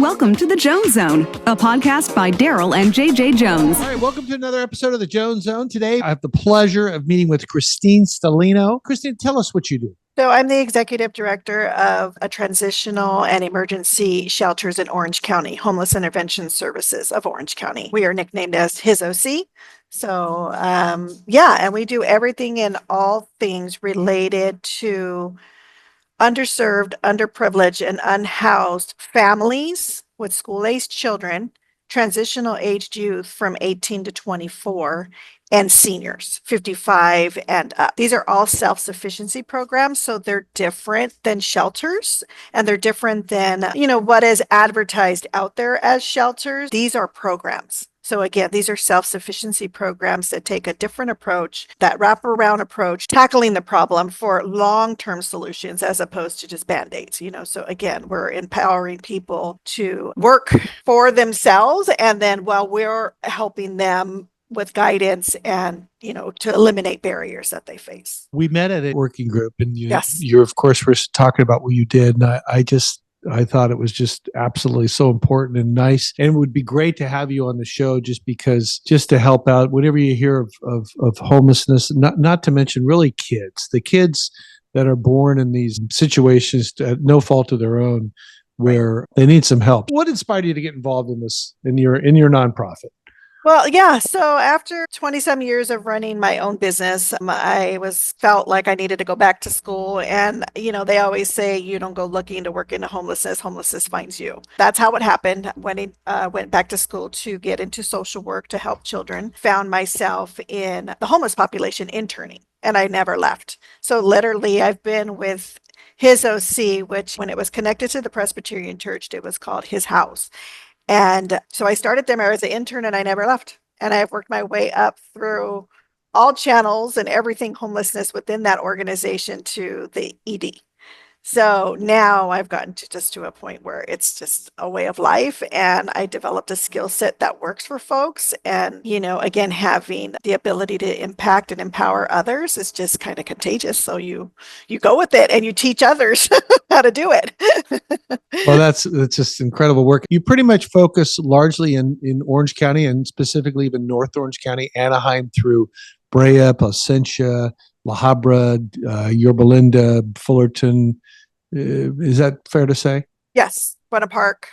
Welcome to the Jones Zone, a podcast by Darryl and JJ Jones. All right, welcome to another episode of the Jones Zone. Today, I have the pleasure of meeting with Christine Stellino. Christine, tell us what you do. So I'm the executive director of a transitional and emergency shelters in Orange County, Homeless Intervention Services of Orange County. We are nicknamed as his OC. So, and we do everything and all things related to underserved, underprivileged, and unhoused families with school-aged children, transitional aged youth from 18 to 24, and seniors 55 and up. These are all self-sufficiency programs, so they're different than shelters, and they're different than, what is advertised out there as shelters. These are programs. So again, these are self-sufficiency programs that take a different approach, that wraparound approach, tackling the problem for long-term solutions as opposed to just Band-Aids. So again, we're empowering people to work for themselves, and then while we're helping them with guidance and, to eliminate barriers that they face. We met at a working group, and Yes. you of course, were talking about what you did, and I thought it was just absolutely so important and nice. And it would be great to have you on the show just to help out whenever you hear of homelessness, not to mention really the kids that are born in these situations at no fault of their own, where they need some help. What inspired you to get involved in this in your nonprofit? Well, yeah. So after 20-some years of running my own business, I felt like I needed to go back to school. And, they always say you don't go looking to work into homelessness. Homelessness finds you. That's how it happened when I went back to school to get into social work to help children. Found myself in the homeless population interning, and I never left. So literally, I've been with his OC, which when it was connected to the Presbyterian Church, it was called His House. And so I started there as an intern, and I never left. And I've worked my way up through all channels and everything homelessness within that organization to the ED. So now I've gotten to a point where it's just a way of life, and I developed a skill set that works for folks. And, again, having the ability to impact and empower others is just kind of contagious. So you go with it and you teach others how to do it. Well, that's just incredible work. You pretty much focus largely in Orange County, and specifically even North Orange County, Anaheim through Brea, Placentia, La Habra, Yorba Linda, Fullerton. Is that fair to say? Yes, Buena Park.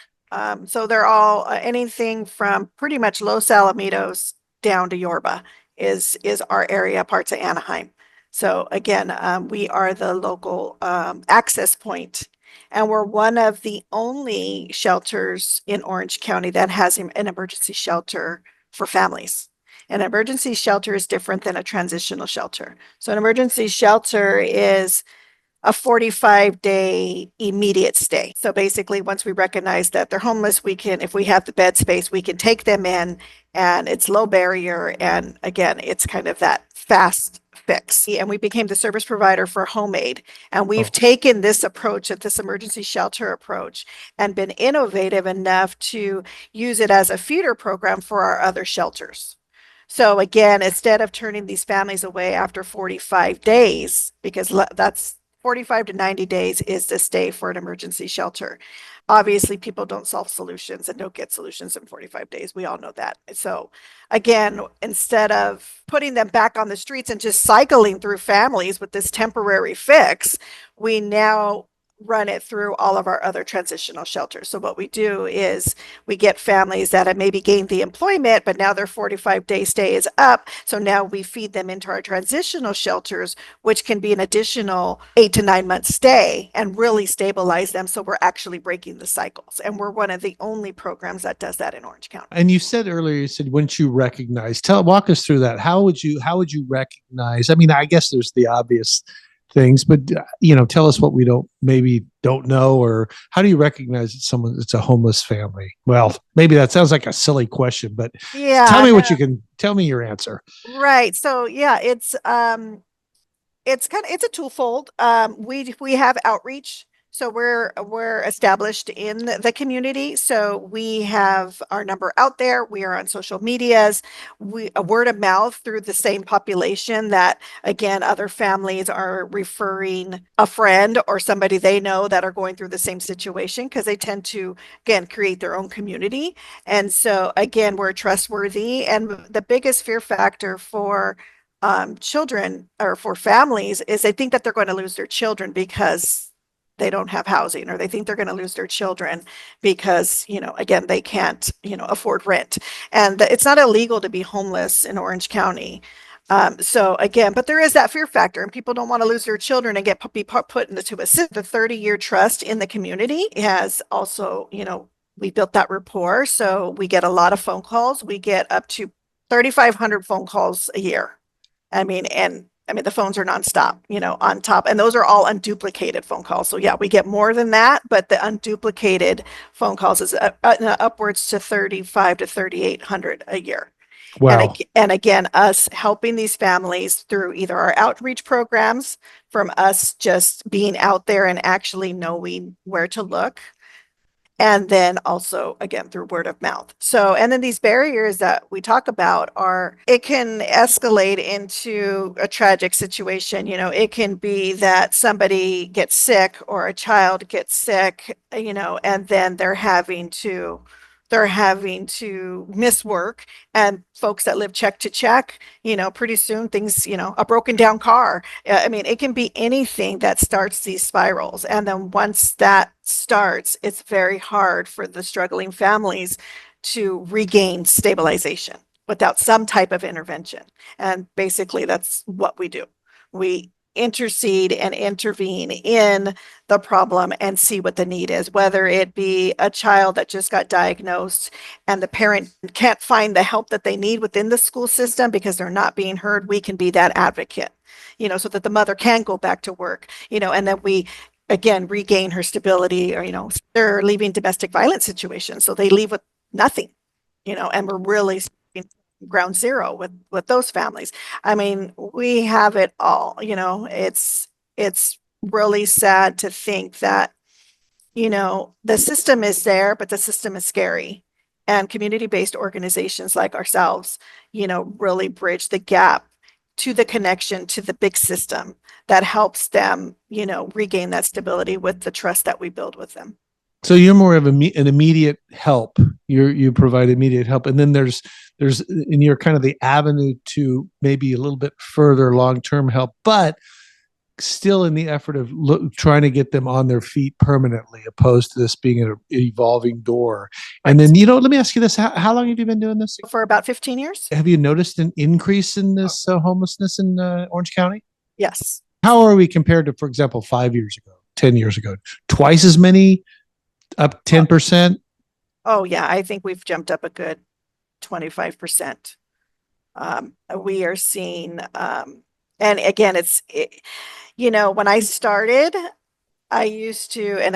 So they're all anything from pretty much Los Alamitos down to Yorba is our area, parts of Anaheim. So again, we are the local access point, and we're one of the only shelters in Orange County that has an emergency shelter for families. An emergency shelter is different than a transitional shelter. So an emergency shelter is a 45-day immediate stay. So basically, once we recognize that they're homeless, if we have the bed space, we can take them in, and it's low barrier. And again, it's kind of that fast fix. And we became the service provider for home aid. And we've taken this approach, this emergency shelter approach, and been innovative enough to use it as a feeder program for our other shelters. So again, instead of turning these families away after 45 days, because that's 45 to 90 days is the stay for an emergency shelter. Obviously, people don't solve solutions and don't get solutions in 45 days. We all know that. So again, instead of putting them back on the streets and just cycling through families with this temporary fix, we now run it through all of our other transitional shelters. So what we do is we get families that have maybe gained the employment, but now their 45-day stay is up. So now we feed them into our transitional shelters, which can be an additional 8 to 9 month stay and really stabilize them. So we're actually breaking the cycles. And we're one of the only programs that does that in Orange County. And you said earlier, once you recognize, walk us through that. How would you recognize? I mean, I guess there's the obvious things, but tell us what we don't know, or how do you recognize it's a homeless family? Well, maybe that sounds like a silly question, but yeah, tell me your answer. Right. So yeah, it's a twofold. We have outreach. So we're established in the community. So we have our number out there. We are on social medias. We a word of mouth through the same population that again other families are referring a friend or somebody they know that are going through the same situation because they tend to again create their own community. And so again we're trustworthy. And the biggest fear factor for children or for families is they think that they're going to lose their children because they don't have housing or they think they're going to lose their children because again they can't afford rent, and it's not illegal to be homeless in Orange County. So again, but there is that fear factor and people don't want to lose their children and be put into a system. The 30-year trust in the community has also, we built that rapport, so we get a lot of phone calls. We get up to 3,500 phone calls a year. I mean, the phones are nonstop, on top, and those are all unduplicated phone calls. So yeah, we get more than that, but the unduplicated phone calls is upwards to 35 to 3,800 a year. Wow. And again, us helping these families through either our outreach programs, from us just being out there and actually knowing where to look, and then also again through word of mouth. So, and then these barriers that we talk about it can escalate into a tragic situation. It can be that somebody gets sick or a child gets sick, and then they're having to miss work, and folks that live check to check, pretty soon things, a broken down car. I mean, it can be anything that starts these spirals. And then once that starts, it's very hard for the struggling families to regain stabilization without some type of intervention. And basically, that's what we do. We intercede and intervene in the problem and see what the need is, whether it be a child that just got diagnosed and the parent can't find the help that they need within the school system because they're not being heard. We can be that advocate, so that the mother can go back to work, and then we again regain her stability, or they're leaving domestic violence situations, so they leave with nothing, and we're really ground zero with those families. I mean, we have it all. It's really sad to think that the system is there, but the system is scary. And community-based organizations like ourselves, really bridge the gap to the connection to the big system that helps them, regain that stability with the trust that we build with them. So you're more of an immediate help. You provide immediate help, and then and you're kind of the avenue to maybe a little bit further long-term help, but still in the effort of trying to get them on their feet permanently, opposed to this being an evolving door. And then, let me ask you this: how long have you been doing this? For about 15 years. Have you noticed an increase in this homelessness in Orange County? Yes. How are we compared to, for example, 5 years ago, 10 years ago? Twice as many? Up 10%? Oh yeah, I think we've jumped up a good 25%. We are seeing, and again, when I started, I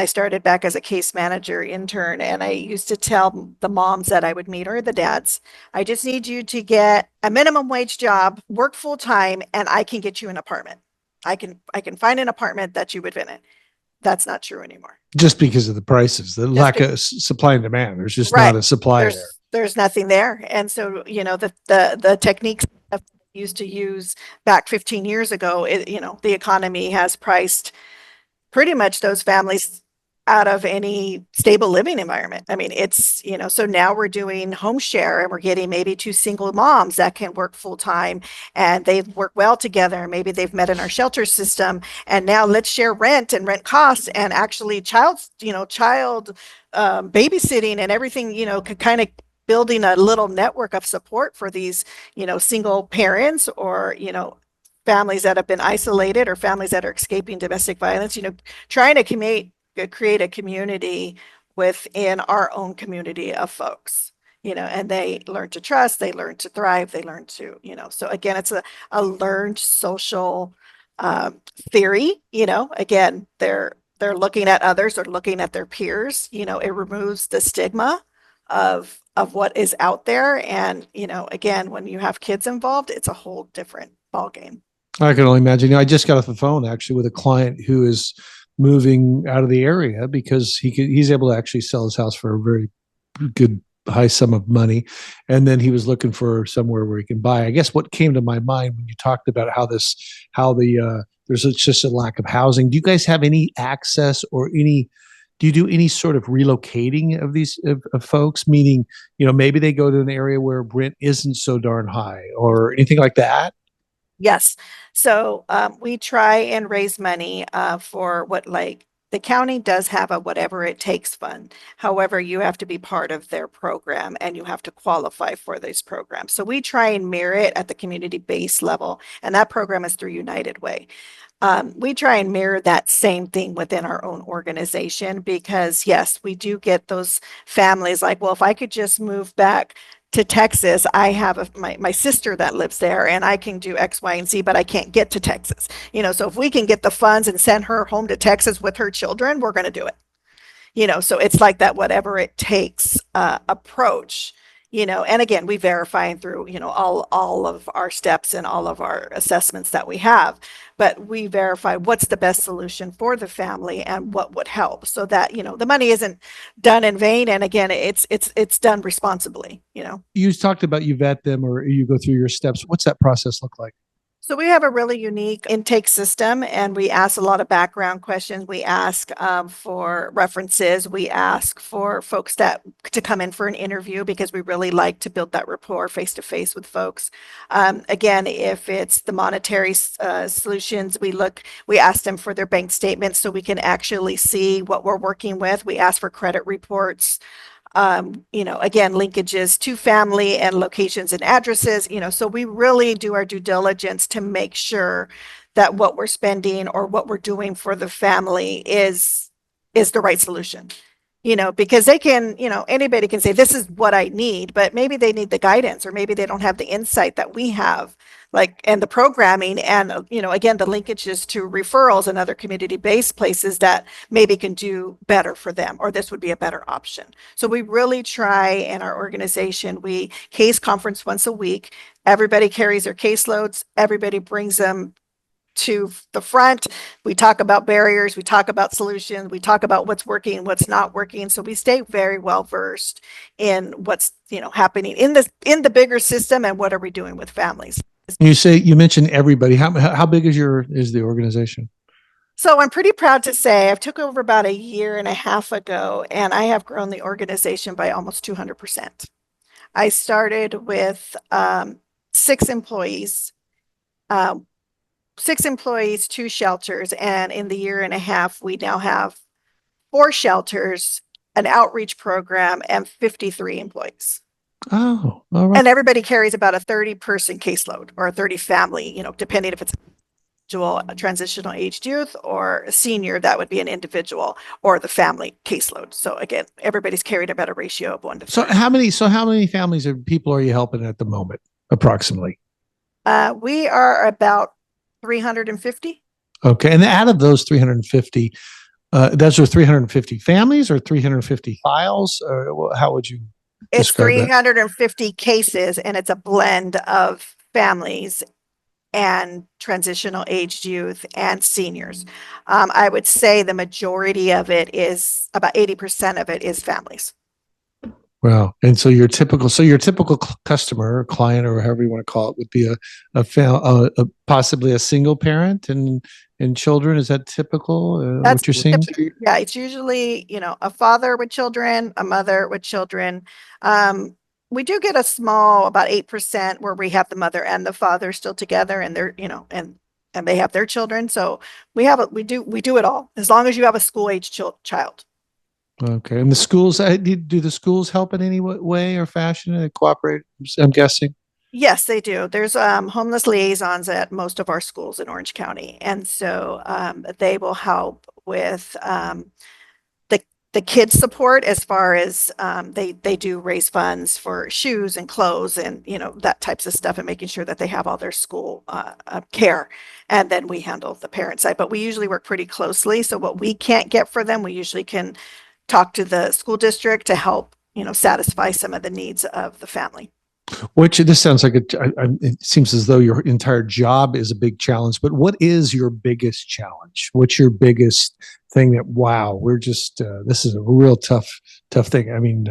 started back as a case manager intern, and I used to tell the moms that I would meet, or the dads, I just need you to get a minimum wage job, work full time, and I can get you an apartment. I can find an apartment that you would fit in. That's not true anymore. Just because of the prices, the lack of supply and demand. There's just not a supply there. There's nothing there. And so, the techniques that we used to use back 15 years ago, the economy has priced pretty much those families out of any stable living environment. I mean, it's, so now we're doing home share, and we're getting maybe two single moms that can work full time, and they work well together. Maybe they've met in our shelter system, and now let's share rent and rent costs, and actually child babysitting and everything, kind of building a little network of support for these, single parents, or, families that have been isolated, or families that are escaping domestic violence, trying to create a community within our own community of folks, and they learn to trust, they learn to thrive, they learn to, so again, it's a learned social theory, again, they're looking at others, or looking at their peers, it removes the stigma of what is out there. And, again, when you have kids involved, it's a whole different ballgame. I can only imagine. I just got off the phone actually with a client who is moving out of the area because he's able to actually sell his house for a very good high sum of money, and then he was looking for somewhere where he can buy. I guess what came to my mind when you talked about how there's just a lack of housing. Do you guys have any access or any? Do you do any sort of relocating of these of folks? Meaning, maybe they go to an area where rent isn't so darn high, or anything like that. Yes. So we try and raise money for the county does have a whatever it takes fund. However, you have to be part of their program and you have to qualify for these programs. So we try and mirror it at the community base level, and that program is through United Way. We try and mirror that same thing within our own organization because, yes, we do get those families like, well, if I could just move back to Texas, I have my sister that lives there and I can do X, Y, and Z, but I can't get to Texas. So if we can get the funds and send her home to Texas with her children, we're going to do it. So it's like that whatever it takes approach. And again, we verify through all of our steps and all of our assessments that we have, but we verify what's the best solution for the family and what would help so that the money isn't done in vain, and again it's done responsibly. You talked about you vet them or you go through your steps. What's that process look like? So we have a really unique intake system, and we ask a lot of background questions. We ask for references. We ask for folks to come in for an interview because we really like to build that rapport face to face with folks. Again, if it's the monetary solutions, we ask them for their bank statements so we can actually see what we're working with. We ask for credit reports. Again, linkages to family and locations and addresses, so we really do our due diligence to make sure that what we're spending or what we're doing for the family is the right solution. Because they can, anybody can say, this is what I need, but maybe they need the guidance or maybe they don't have the insight that we have, and the programming and, again, the linkages to referrals and other community-based places that maybe can do better for them, or this would be a better option. So we really try in our organization, we case conference once a week. Everybody carries their caseloads. Everybody brings them to the front. We talk about barriers, we talk about solutions, we talk about what's working, what's not working. So we stay very well versed in what's happening in the bigger system and what are we doing with families. You mentioned everybody. How big is the organization? So I'm pretty proud to say I've took over about a year and a half ago, and I have grown the organization by almost 200%. I started with 6 employees. 6 employees, 2 shelters, and in the year and a half, we now have 4 shelters, an outreach program, and 53 employees. Oh, all right. And everybody carries about a 30-person caseload or a 30 family, depending if it's a transitional aged youth or a senior, that would be an individual or the family caseload. So again, everybody's carried about a ratio of 1 to 3. So how many families or people are you helping at the moment, approximately? We are about 350. Okay. And out of those 350, those are 350 families or 350 files? Or how would you describe It's 350 cases, and it's a blend of families and transitional aged youth and seniors. I would say the majority of it is about 80% of it is families. Wow. And so your typical customer or client or however you want to call it would be possibly a single parent and children. Is that typical? What you're seeing? Yeah, it's usually, a father with children, a mother with children. We do get a small, about 8% where we have the mother and the father still together and they're, and they have their children. So we do it all as long as you have a school age child. Okay. And the schools, do the schools help in any way or fashion and cooperate? I'm guessing. Yes, they do. There's homeless liaisons at most of our schools in Orange County. And so they will help with the kids support as far as they do raise funds for shoes and clothes and, that types of stuff and making sure that they have all their school care. And then we handle the parent side. But we usually work pretty closely. So what we can't get for them, we usually can talk to the school district to help, satisfy some of the needs of the family. Which this sounds like it seems as though your entire job is a big challenge, but what is your biggest challenge? What's your biggest thing that, wow, we're just, this is a real tough thing. I mean,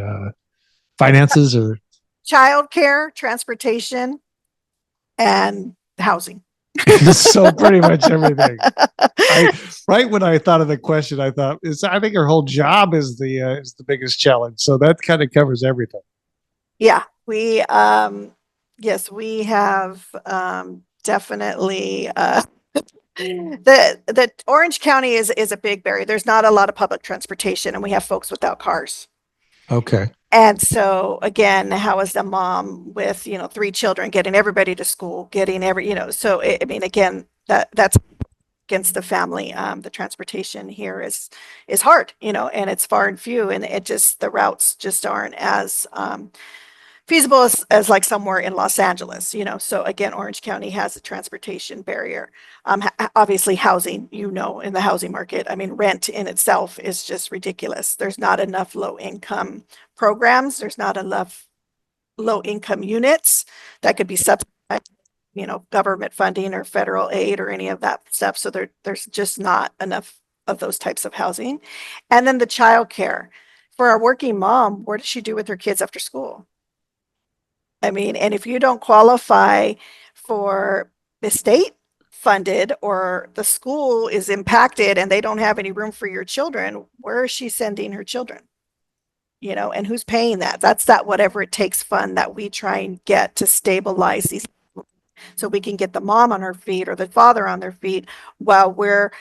finances or Childcare, transportation, and housing. so pretty much everything. Right when I thought of the question, I think your whole job is the biggest challenge. So that kind of covers everything. Yeah, yes, we have definitely the Orange County is a big barrier. There's not a lot of public transportation, and we have folks without cars. Okay. And so again, how is the mom with, 3 children getting everybody to school, getting so I mean, again, that's against the family. The transportation here is hard, and it's far and few, and the routes just aren't as feasible as like somewhere in Los Angeles, So again, Orange County has a transportation barrier. Obviously housing, in the housing market, I mean, rent in itself is just ridiculous. There's not enough low income programs. There's not enough low income units that could be subsidized, government funding or federal aid or any of that stuff. So there's just not enough of those types of housing. And then the childcare for our working mom, what does she do with her kids after school? I mean, and if you don't qualify for the state funded or the school is impacted and they don't have any room for your children, where is she sending her children? And who's paying that? That's that whatever it takes fund that we try and get to stabilize these so we can get the mom on her feet or the father on their feet while we're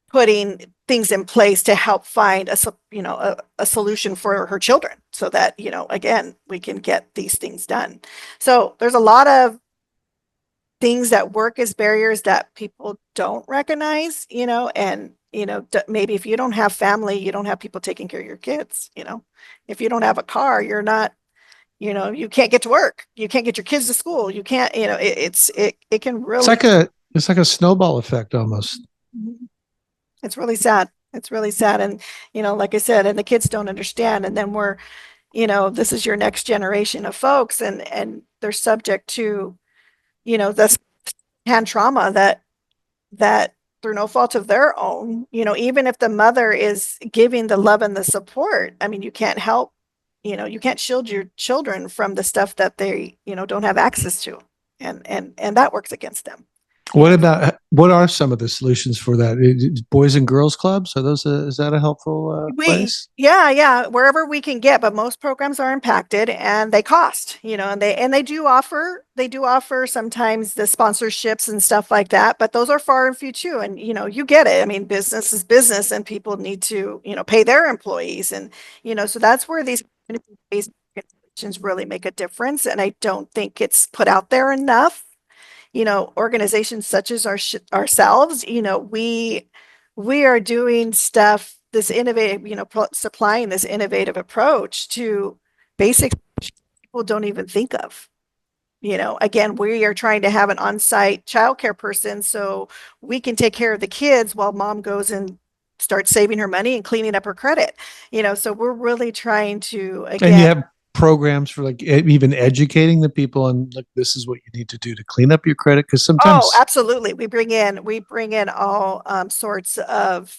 putting things in place to help find a solution for her children so that, again, we can get these things done. So there's a lot of things that work as barriers that people don't recognize, and, maybe if you don't have family, you don't have people taking care of your kids, if you don't have a car, you're not, you can't get to work, you can't get your kids to school, you can't, it can really. It's like a snowball effect almost. It's really sad. It's really sad. And, like I said, and the kids don't understand. And then this is your next generation of folks and they're subject to, this hand trauma that through no fault of their own, even if the mother is giving the love and the support, I mean, you can't help, you can't shield your children from the stuff that they, don't have access to. And that works against them. What are some of the solutions for that? Boys and girls clubs? Is that a helpful place? Yeah, wherever we can get, but most programs are impacted and they cost, and they do offer sometimes the sponsorships and stuff like that, but those are far and few too. And, you get it. I mean, business is business and people need to, pay their employees. And, so that's where these community-based organizations really make a difference. And I don't think it's put out there enough. Organizations such as ourselves, we are doing stuff, this innovative, supplying this innovative approach to basic people don't even think of. Again, we are trying to have an on-site childcare person so we can take care of the kids while mom goes and starts saving her money and cleaning up her credit. So we're really trying to, again. And you have programs for like even educating the people on like this is what you need to do to clean up your credit, because sometimes absolutely, we bring in all sorts of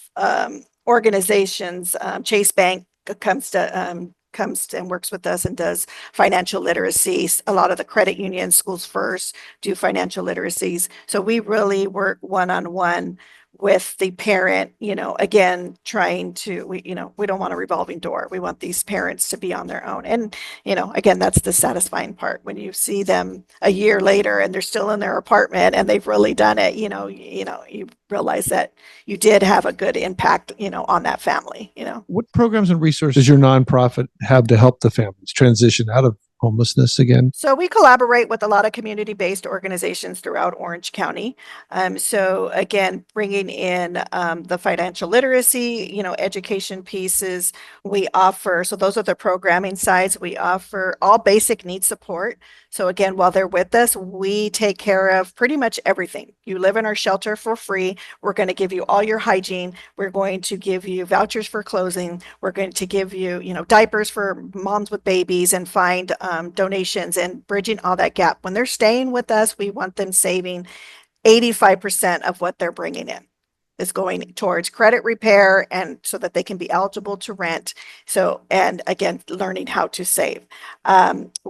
organizations. Chase Bank comes and works with us and does financial literacy. A lot of the credit unions, Schools First, do financial literacies. So we really work one-on-one with the parent, again, trying to, we don't want a revolving door. We want these parents to be on their own. And, again, that's the satisfying part when you see them a year later and they're still in their apartment and they've really done it, you realize that you did have a good impact, on that family, What programs and resources does your nonprofit have to help the families transition out of homelessness again? So we collaborate with a lot of community-based organizations throughout Orange County. So again, bringing in the financial literacy, education pieces. We offer, so those are the programming sides. We offer all basic needs support. So again, while they're with us, we take care of pretty much everything. You live in our shelter for free. We're going to give you all your hygiene. We're going to give you vouchers for clothing. We're going to give you, diapers for moms with babies and find donations and bridging all that gap. When they're staying with us, we want them saving 85% of what they're bringing in is going towards credit repair and so that they can be eligible to rent. So, and again, learning how to save.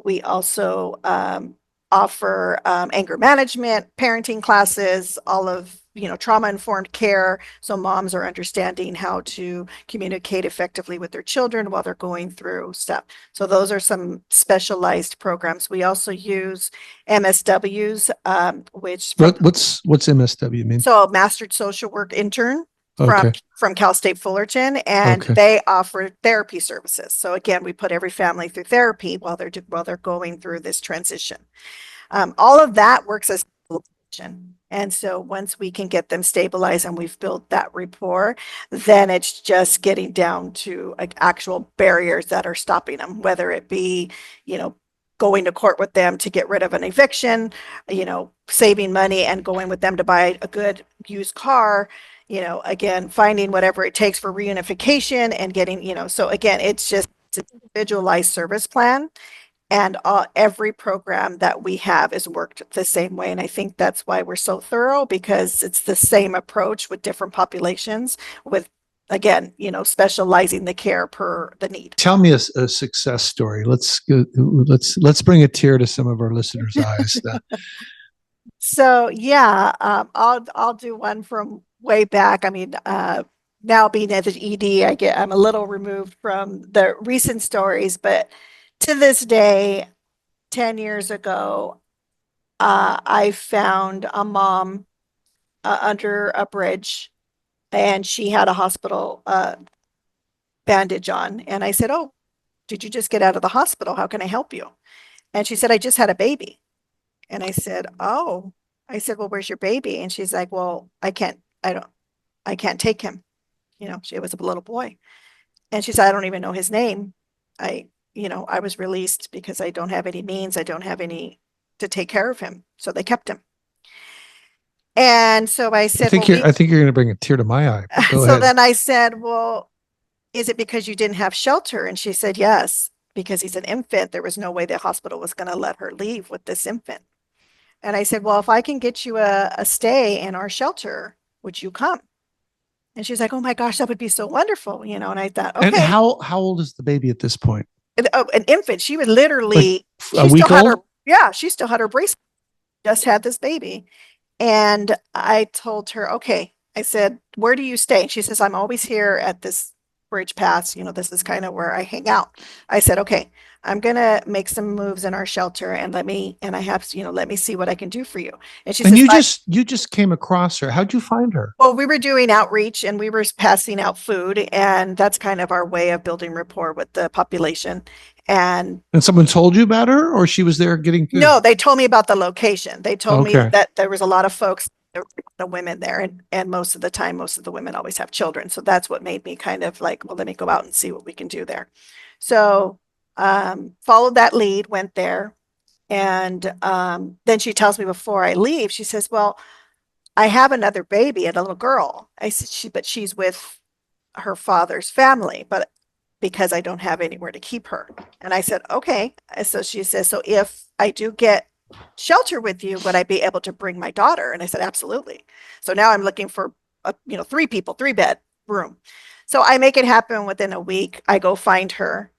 We also offer anger management, parenting classes, all of trauma-informed care. So moms are understanding how to communicate effectively with their children while they're going through stuff. So those are some specialized programs. We also use MSWs, which What's MSW mean? so mastered social work intern Okay. from Cal State Fullerton, and Okay. they offer therapy services. So again, we put every family through therapy while they're going through this transition. All of that works as stabilization. And so once we can get them stabilized and we've built that rapport, then it's just getting down to like actual barriers that are stopping them, whether it be, going to court with them to get rid of an eviction, saving money and going with them to buy a good used car, again, finding whatever it takes for reunification and getting, so again, it's an individualized service plan. And every program that we have is worked the same way. And I think that's why we're so thorough, because it's the same approach with different populations with, again, specializing the care per the need. Tell me a success story. Let's bring a tear to some of our listeners' eyes. So yeah, I'll do one from way back. I mean, now being at the ED, I'm a little removed from the recent stories, but to this day, 10 years ago, I found a mom under a bridge, and she had a hospital bandage on. And I said, "Oh, did you just get out of the hospital? How can I help you?" And she said, "I just had a baby." And I said, "Oh." I said, "Well, where's your baby?" And she's like, "Well, I can't take him." It was a little boy. And she said, "I don't even know his name. I was released because I don't have any means. I don't have any to take care of him." So they kept him. And so I said, I think you're going to bring a tear to my eye. Go so ahead. then I said, "Well, is it because you didn't have shelter?" And she said, "Yes, because he's an infant. There was no way the hospital was going to let her leave with this infant." And I said, "Well, if I can get you a stay in our shelter, would you come?" And she's like, "Oh my gosh, that would be so wonderful." And I thought, And okay. how old is the baby at this point? An infant. She was literally, a week old? She still had her bracelet, just had this baby. And I told her, okay, I said, "Where do you stay?" And she says, "I'm always here at this bridge pass. This is kind of where I hang out." I said, "Okay, I'm going to make some moves in our shelter and let me see what I can do for you." And she And says, you just came across her. How'd you find her? well, we were doing outreach and we were passing out food, and that's kind of our way of building rapport with the population. And someone told you about her, or she was there getting food? no, they told me about the location. They told me Okay. that there was a lot of folks, there were the women there, and most of the time, most of the women always have children. So that's what made me kind of like, well, let me go out and see what we can do there. So followed that lead, went there. And then she tells me before I leave, she says, "Well, I have another baby and a little girl." I said, "But she's with her father's family, but because I don't have anywhere to keep her." And I said, "Okay." So she says, "So if I do get shelter with you, would I be able to bring my daughter?" And I said, "Absolutely." So now I'm looking for three people, 3-bed room. So I make it happen within a week. I go find her,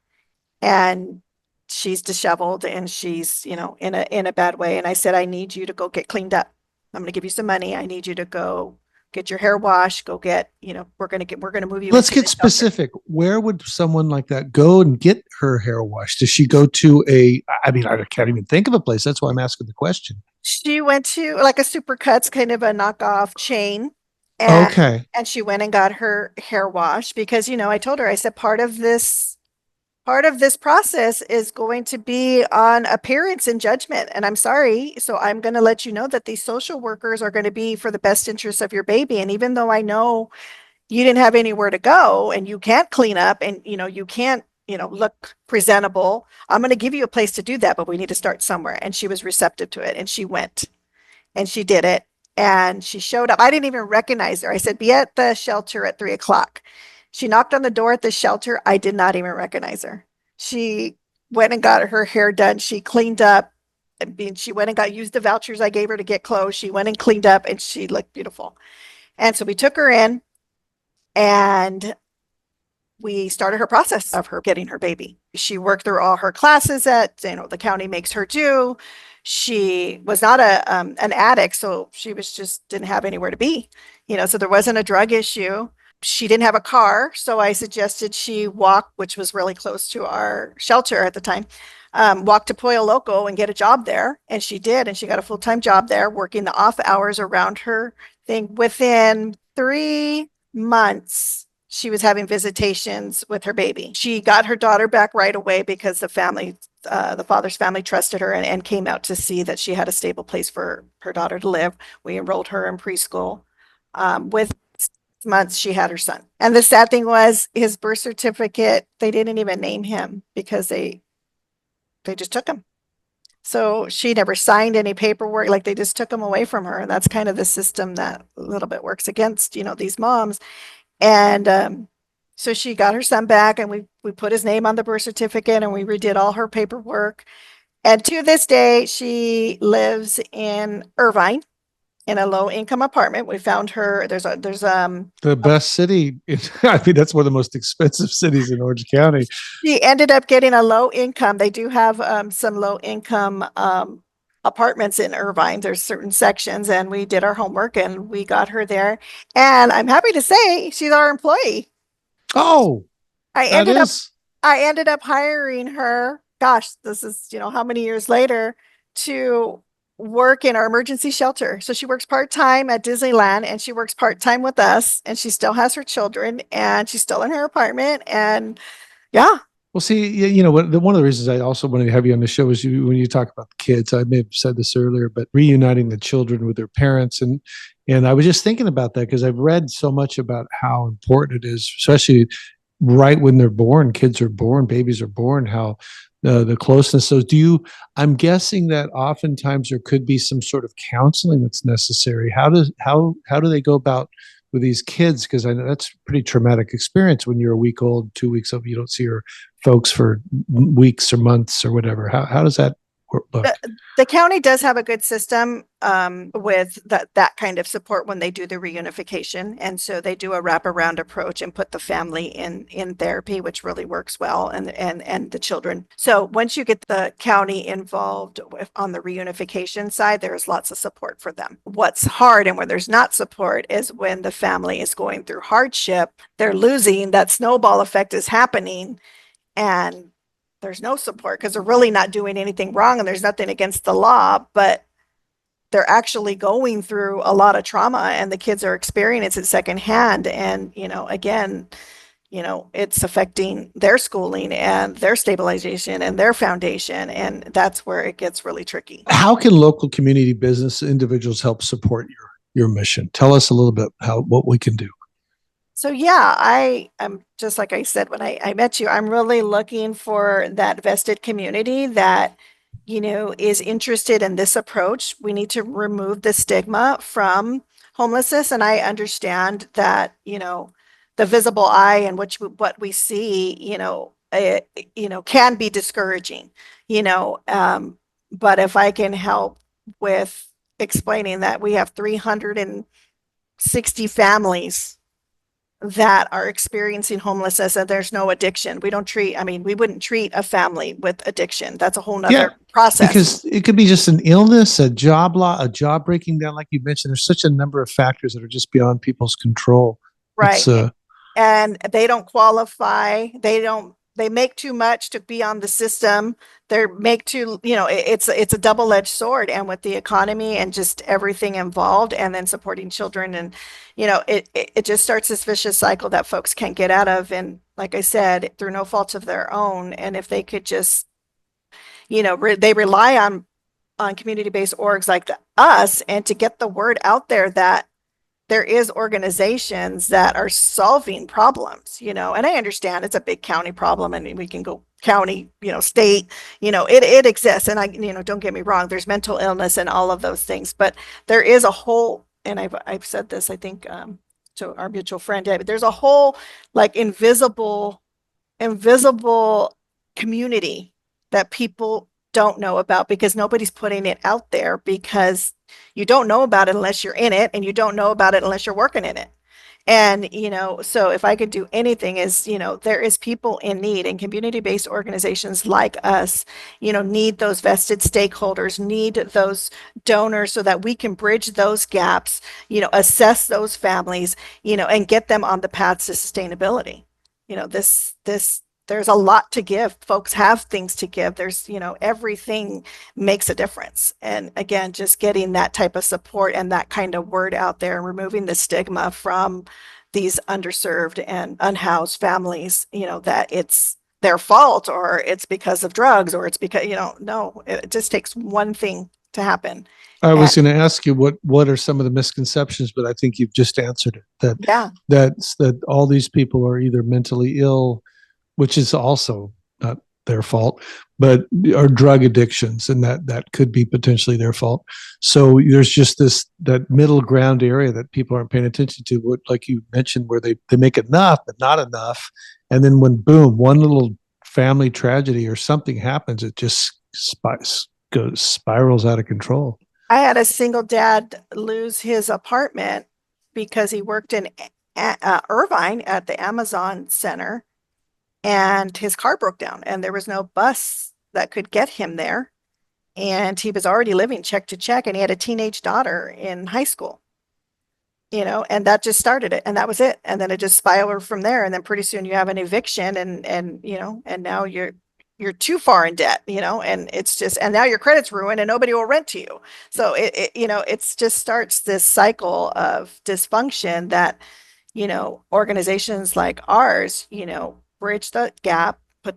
and she's disheveled and she's, in a bad way. And I said, "I need you to go get cleaned up. I'm going to give you some money. I need you to go get your hair washed, go get, we're going to move you." Let's get specific. Where would someone like that go and get her hair washed? Does she go to I can't even think of a place. That's why I'm asking the question. She went to like a Supercuts, kind of a knockoff chain. Okay. And she went and got her hair washed because, I told her, I said, part of this process is going to be on appearance and judgment. And I'm sorry. So I'm going to let you know that these social workers are going to be for the best interest of your baby. And even though I know you didn't have anywhere to go and you can't clean up and, you can't, look presentable, I'm going to give you a place to do that, but we need to start somewhere. And she was receptive to it. And she went and she did it. And she showed up. I didn't even recognize her. I said, "Be at the shelter at 3:00. She knocked on the door at the shelter. I did not even recognize her. She went and got her hair done. She cleaned up. I mean, she went and used the vouchers I gave her to get clothes. She went and cleaned up and she looked beautiful. And so we took her in and we started her process of her getting her baby. She worked through all her classes that, the county makes her do. She was not an addict, so she was just didn't have anywhere to be, so there wasn't a drug issue. She didn't have a car, so I suggested she walk, which was really close to our shelter at the time, walk to Pollo Loco and get a job there. And she did, and she got a full-time job there, working the off hours around her thing. Within 3 months, she was having visitations with her baby. She got her daughter back right away because the father's family trusted her and came out to see that she had a stable place for her daughter to live. We enrolled her in preschool. With 6 months, she had her son. And the sad thing was his birth certificate, they didn't even name him because they just took him. So she never signed any paperwork, like they just took him away from her. And that's kind of the system that a little bit works against, these moms. And so she got her son back and we put his name on the birth certificate and we redid all her paperwork. And to this day, she lives in Irvine in a low income apartment. We found her. There's The best city. I mean, that's one of the most expensive cities in Orange County. She ended up getting a low income. They do have some low income apartments in Irvine. There's certain sections, and we did our homework and we got her there. And I'm happy to say she's our employee. Oh, I ended up hiring her. Gosh, this is, how many years later, to work in our emergency shelter. So she works part-time at Disneyland and she works part-time with us, and she still has her children and she's still in her apartment. And yeah. Well, see, one of the reasons I also wanted to have you on the show is when you talk about the kids. I may have said this earlier, but reuniting the children with their parents, and I was just thinking about that because I've read so much about how important it is, especially right when they're born. Kids are born, babies are born. How the closeness. So, I'm guessing that oftentimes there could be some sort of counseling that's necessary. How do they go about with these kids? Because I know that's a pretty traumatic experience when you're a week old, 2 weeks old, you don't see your folks for weeks or months or whatever. How does that look? The county does have a good system with that kind of support when they do the reunification. And so they do a wraparound approach and put the family in therapy, which really works well, and the children. So once you get the county involved on the reunification side, there's lots of support for them. What's hard and where there's not support is when the family is going through hardship, they're losing, that snowball effect is happening, and there's no support because they're really not doing anything wrong and there's nothing against the law, but they're actually going through a lot of trauma and the kids are experiencing it secondhand. And, again, it's affecting their schooling and their stabilization and their foundation. And that's where it gets really tricky. How can local community business individuals help support your mission? Tell us a little bit what we can do. So yeah, I'm just like I said when I met you, I'm really looking for that vested community that, is interested in this approach. We need to remove the stigma from homelessness. And I understand that, the visible eye and what we see, can be discouraging, but if I can help with explaining that we have 360 families that are experiencing homelessness and there's no addiction. We wouldn't treat a family with addiction. That's a whole nother process. Because it could be just an illness, a job breaking down, like you mentioned. There's such a number of factors that are just beyond people's control. Right. And they don't qualify. They make too much to be on the system. It's a double-edged sword. And with the economy and just everything involved, and then supporting children, and it just starts this vicious cycle that folks can't get out of. And like I said, through no fault of their own. And if they could just, they rely on community-based orgs like us, and to get the word out there that there is organizations that are solving problems, and I understand it's a big county problem and we can go county, state, it exists. And don't get me wrong, there's mental illness and all of those things, but there is a whole, and I've said this, I think, to our mutual friend, David, there's a whole like invisible community that people don't know about because nobody's putting it out there, because you don't know about it unless you're in it, and you don't know about it unless you're working in it. And, so if I could do anything is, there is people in need, and community-based organizations like us, need those vested stakeholders, need those donors so that we can bridge those gaps, assess those families, and get them on the path to sustainability. There's a lot to give. Folks have things to give. There's, everything makes a difference. And again, just getting that type of support and that kind of word out there, and removing the stigma from these underserved and unhoused families, that it's their fault, or it's because of drugs, or it's because, no, it just takes one thing to happen. I And was going to ask you what are some of the misconceptions, but I think you've just answered it. yeah, That all these people are either mentally ill, which is also not their fault, but are drug addictions, and that could be potentially their fault. So there's just that middle ground area that people aren't paying attention to. What, like you mentioned, where they make enough but not enough, and then when boom, one little family tragedy or something happens, it just spirals out of control. I had a single dad lose his apartment because he worked in Irvine at the Amazon Center, and his car broke down, and there was no bus that could get him there. And he was already living check to check, and he had a teenage daughter in high school, and that just started it, and that was it. And then it just spiraled from there. And then pretty soon you have an eviction, and now you're too far in debt, and it's just, and now your credit's ruined and nobody will rent to you. So it's just starts this cycle of dysfunction that, organizations like ours, bridge the gap. But,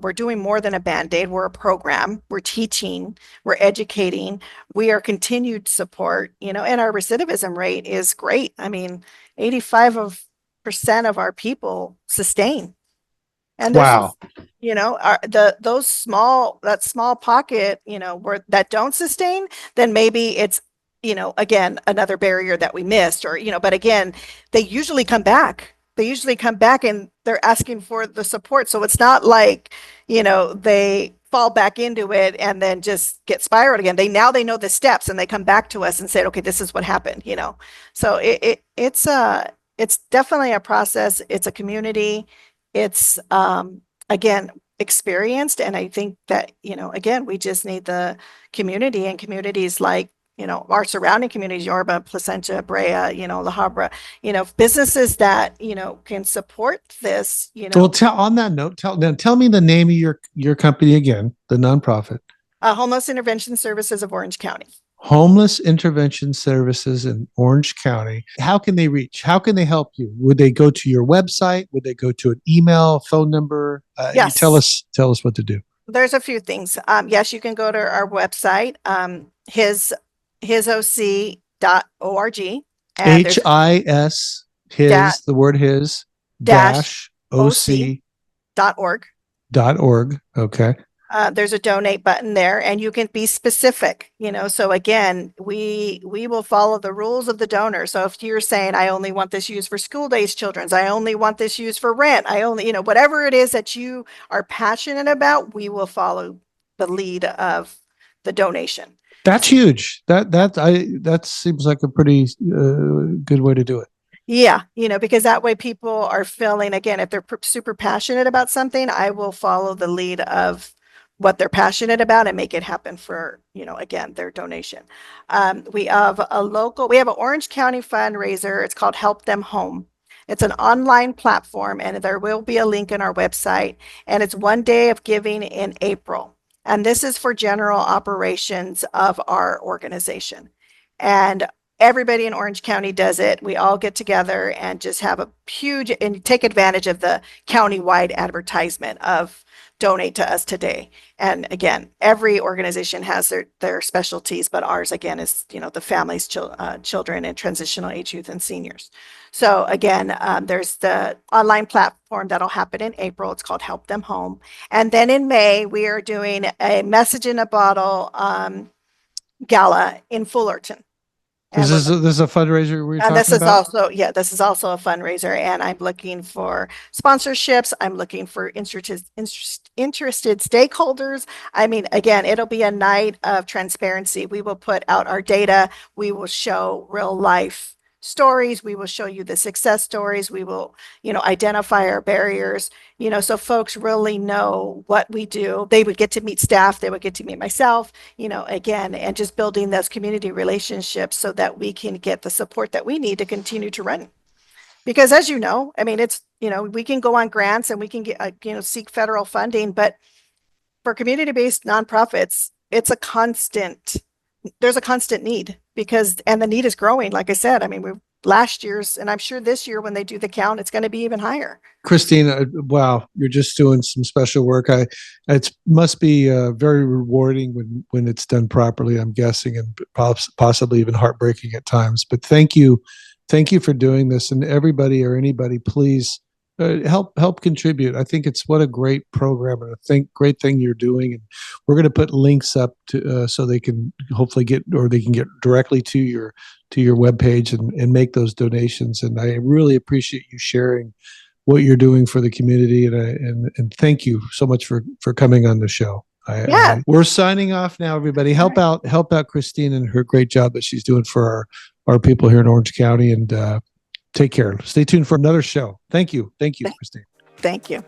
we're doing more than a Band-Aid. We're a program. We're teaching. We're educating. We are continued support, and our recidivism rate is great. I mean, 85% of our people sustain. And there's, Wow. that small pocket, where that don't sustain, then maybe it's, again, another barrier that we missed, or, but again, they usually come back. They usually come back and they're asking for the support. So it's not like, they fall back into it and then just get spiraled again. They know the steps, and they come back to us and say, okay, this is what happened, So it's definitely a process. It's a community. It's again, experienced. And I think that, again, we just need the community, and communities like, our surrounding communities, Yorba, Placentia, Brea, La Habra, businesses that, can support this, Well, on that note, tell me the name of your company again, the nonprofit. Homeless Intervention Services of Orange County. Homeless Intervention Services in Orange County. How can they reach? How can they help you? Would they go to your website? Would they go to an email, phone number? Yes. Tell us what to do. There's a few things. Yes, you can go to our website, hisoc.org. And HIS, the word his, dash oc.org. .org. Okay. There's a donate button there, and you can be specific, so again, we will follow the rules of the donor. So if you're saying, I only want this used for school days children's, I only want this used for rent, I only, whatever it is that you are passionate about, we will follow the lead of the donation. That's huge. That seems like a pretty good way to do it. Yeah, because that way people are feeling, again, if they're super passionate about something, I will follow the lead of what they're passionate about and make it happen for, again, their donation. We have an Orange County fundraiser. It's called Help Them Home. It's an online platform, and there will be a link in our website, and it's one day of giving in April. And this is for general operations of our organization. And everybody in Orange County does it. We all get together and just have a huge, and take advantage of the countywide advertisement of donate to us today. And again, every organization has their specialties, but ours, again, is, the families, children, and transitional age youth and seniors. So again, there's the online platform that'll happen in April. It's called Help Them Home. And then in May, we are doing a Message in a Bottle gala in Fullerton. And This is a fundraiser we're and this talking is about? also, yeah, this is also a fundraiser, and I'm looking for sponsorships. I'm looking for interested stakeholders. I mean, again, it'll be a night of transparency. We will put out our data. We will show real life stories. We will show you the success stories. We will, identify our barriers, so folks really know what we do. They would get to meet staff. They would get to meet myself, again, and just building those community relationships so that we can get the support that we need to continue to run. Because as you know, I mean, it's, we can go on grants and we can get, seek federal funding, but for community-based nonprofits, there's a constant need and the need is growing. Like I said, I mean, last year's, and I'm sure this year when they do the count, it's going to be even higher. Christine, wow, you're just doing some special work. It must be very rewarding when it's done properly, I'm guessing, and possibly even heartbreaking at times. But thank you for doing this, and everybody or anybody, please help contribute. I think it's what a great program and great thing you're doing. And we're going to put links up to so they can hopefully get directly to your webpage and make those donations. And I really appreciate you sharing what you're doing for the community, and thank you so much for coming on the show. We're signing off now, everybody. Help out Christine and her great job that she's doing for our people here in Orange County, and take care. Stay tuned for another show. Thank you, Christine. Thank you.